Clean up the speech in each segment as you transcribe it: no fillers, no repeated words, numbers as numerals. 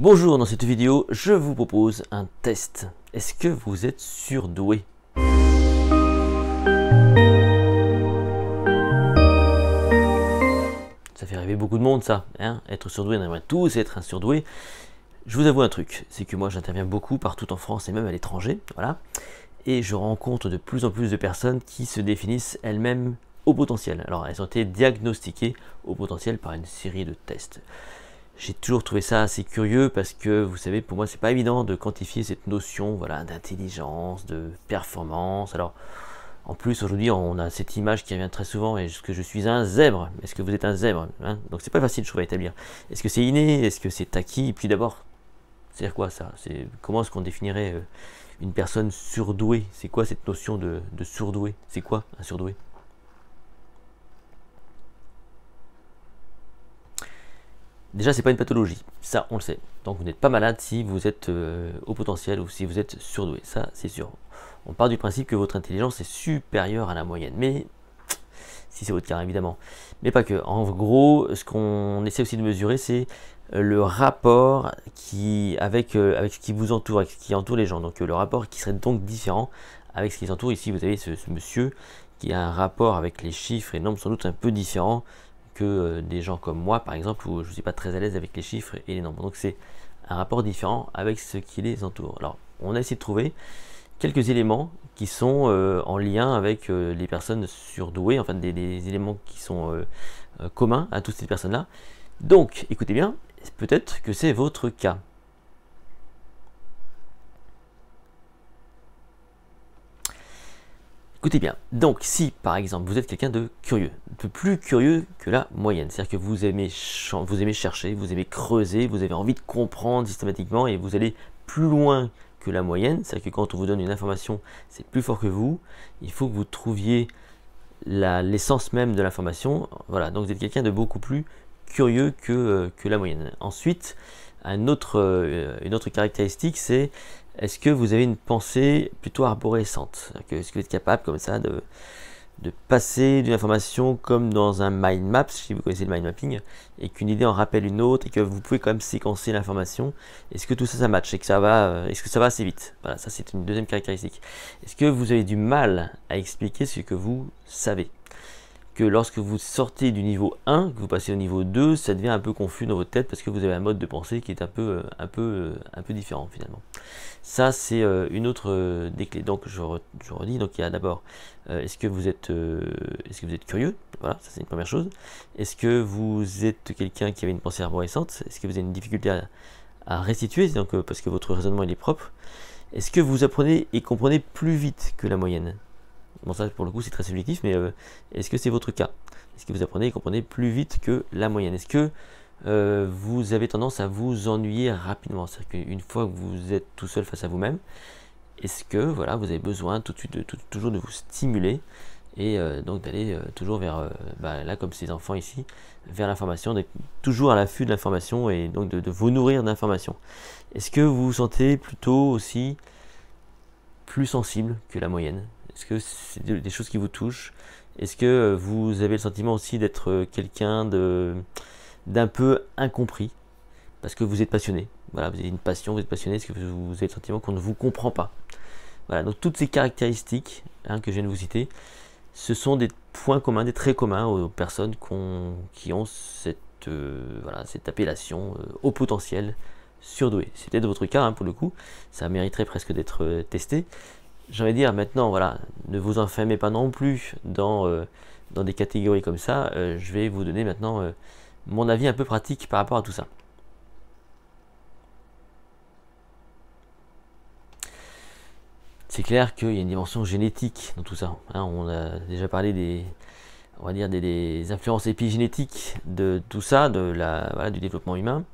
Bonjour, dans cette vidéo, je vous propose un test. Est-ce que vous êtes surdoué? Ça fait rêver beaucoup de monde ça, hein, être surdoué, on aimerait tous être un surdoué. Je vous avoue un truc, c'est que moi j'interviens beaucoup partout en France et même à l'étranger, voilà. Et je rencontre de plus en plus de personnes qui se définissent elles-mêmes au potentiel. Alors elles ont été diagnostiquées au potentiel par une série de tests. J'ai toujours trouvé ça assez curieux parce que, vous savez, pour moi, c'est pas évident de quantifier cette notion, voilà, d'intelligence, de performance. Alors, en plus, aujourd'hui, on a cette image qui revient très souvent, est-ce que je suis un zèbre? Est-ce que vous êtes un zèbre, hein? Donc, c'est pas facile, je trouve, à établir. Est-ce que c'est inné? Est-ce que c'est acquis? Et puis d'abord, c'est-à-dire quoi ça? Comment est-ce qu'on définirait une personne surdouée? C'est quoi cette notion de surdoué? C'est quoi un surdoué? Déjà, c'est pas une pathologie, ça on le sait. Donc vous n'êtes pas malade si vous êtes au potentiel ou si vous êtes surdoué, ça c'est sûr. On part du principe que votre intelligence est supérieure à la moyenne, mais si c'est votre cas évidemment. Mais pas que. En gros, ce qu'on essaie aussi de mesurer, c'est le rapport avec ce qui vous entoure, avec ce qui entoure les gens. Donc le rapport qui serait donc différent avec ce qui les entoure. Ici, vous avez ce monsieur qui a un rapport avec les chiffres et nombres sans doute un peu différent que des gens comme moi, par exemple, où je ne suis pas très à l'aise avec les chiffres et les nombres. Donc c'est un rapport différent avec ce qui les entoure. Alors, on a essayé de trouver quelques éléments qui sont en lien avec les personnes surdouées, enfin des éléments qui sont communs à toutes ces personnes-là. Donc, écoutez bien, peut-être que c'est votre cas. Écoutez bien, donc si par exemple vous êtes quelqu'un de curieux, un peu plus curieux que la moyenne, c'est-à-dire que vous aimez chercher, vous aimez creuser, vous avez envie de comprendre systématiquement et vous allez plus loin que la moyenne, c'est-à-dire que quand on vous donne une information, c'est plus fort que vous, il faut que vous trouviez l'essence même de l'information, voilà, donc vous êtes quelqu'un de beaucoup plus curieux que la moyenne. Ensuite, une autre caractéristique, c'est est-ce que vous avez une pensée plutôt arborescente? Est-ce que vous êtes capable comme ça de passer d'une information comme dans un mind map, si vous connaissez le mind mapping, et qu'une idée en rappelle une autre, et que vous pouvez quand même séquencer l'information? Est-ce que tout ça, ça match et que ça va, est-ce que ça va assez vite? Voilà, ça c'est une deuxième caractéristique. Est-ce que vous avez du mal à expliquer ce que vous savez? Que lorsque vous sortez du niveau 1, que vous passez au niveau 2, ça devient un peu confus dans votre tête parce que vous avez un mode de pensée qui est un peu différent finalement. Ça, c'est une autre des clés. Donc, je redis, donc il y a d'abord, est-ce que vous êtes curieux? Voilà, ça c'est une première chose. Est-ce que vous êtes quelqu'un qui avait une pensée arborescente? Est-ce que vous avez une difficulté à restituer, donc, parce que votre raisonnement il est propre? Est-ce que vous apprenez et comprenez plus vite que la moyenne? Bon, ça pour le coup c'est très subjectif, mais est-ce que c'est votre cas? Est-ce que vous apprenez et comprenez plus vite que la moyenne? Est-ce que vous avez tendance à vous ennuyer rapidement? C'est-à-dire qu'une fois que vous êtes tout seul face à vous-même, est-ce que voilà, vous avez besoin tout de suite toujours de vous stimuler et donc d'aller toujours vers, là comme ces enfants ici, vers l'information, d'être toujours à l'affût de l'information et donc de vous nourrir d'informations? Est-ce que vous vous sentez plutôt aussi plus sensible que la moyenne? Est-ce que c'est des choses qui vous touchent? Est-ce que vous avez le sentiment aussi d'être quelqu'un d'un peu incompris parce que vous êtes passionné? Voilà, vous avez une passion, vous êtes passionné. Est-ce que vous avez le sentiment qu'on ne vous comprend pas? Voilà, donc toutes ces caractéristiques que je viens de vous citer, ce sont des points communs, des traits communs aux personnes qui ont cette appellation au potentiel surdoué. C'est peut-être votre cas pour le coup, ça mériterait presque d'être testé. J'ai envie de dire maintenant, voilà, ne vous enfermez pas non plus dans des catégories comme ça. Je vais vous donner maintenant mon avis un peu pratique par rapport à tout ça. C'est clair qu'il y a une dimension génétique dans tout ça. On a déjà parlé des influences épigénétiques de tout ça, du développement humain.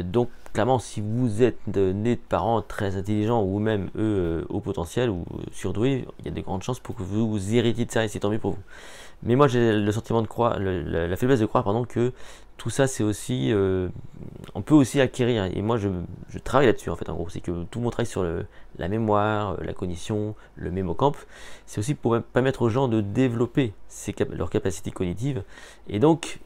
Donc clairement, si vous êtes né de parents très intelligents ou même eux au potentiel ou surdoués, il y a de grandes chances pour que vous héritiez de ça et c'est tant mieux pour vous. Mais moi j'ai le sentiment de croire, la faiblesse de croire que tout ça c'est aussi, on peut aussi acquérir, et moi je travaille là-dessus en fait, en gros, c'est que tout mon travail sur la mémoire, la cognition, le mémocamp, c'est aussi pour permettre aux gens de développer leurs capacités cognitives, et donc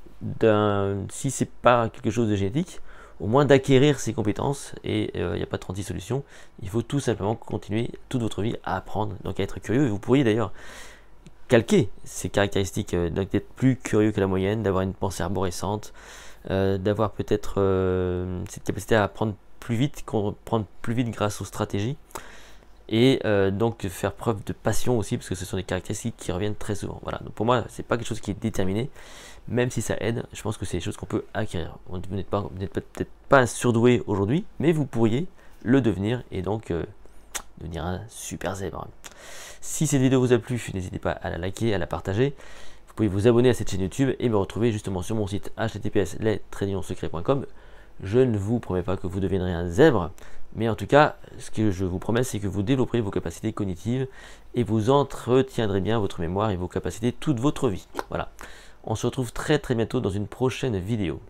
si c'est pas quelque chose de génétique, au moins d'acquérir ces compétences, et il n'y a pas 36 solutions. Il faut tout simplement continuer toute votre vie à apprendre, donc à être curieux. Et vous pourriez d'ailleurs calquer ces caractéristiques, donc d'être plus curieux que la moyenne, d'avoir une pensée arborescente, d'avoir peut-être cette capacité à apprendre plus vite, comprendre plus vite grâce aux stratégies, et donc faire preuve de passion aussi, parce que ce sont des caractéristiques qui reviennent très souvent. Voilà, donc pour moi, c'est pas quelque chose qui est déterminé, même si ça aide. Je pense que c'est des choses qu'on peut acquérir. Vous n'êtes peut-être pas surdoué aujourd'hui, mais vous pourriez le devenir, et donc devenir un super zèbre. Si cette vidéo vous a plu, n'hésitez pas à la liker, à la partager. Vous pouvez vous abonner à cette chaîne YouTube et me retrouver justement sur mon site https://lestradillonsecrets.com. Je ne vous promets pas que vous deviendrez un zèbre, mais en tout cas, ce que je vous promets, c'est que vous développerez vos capacités cognitives et vous entretiendrez bien votre mémoire et vos capacités toute votre vie. Voilà. On se retrouve très bientôt dans une prochaine vidéo.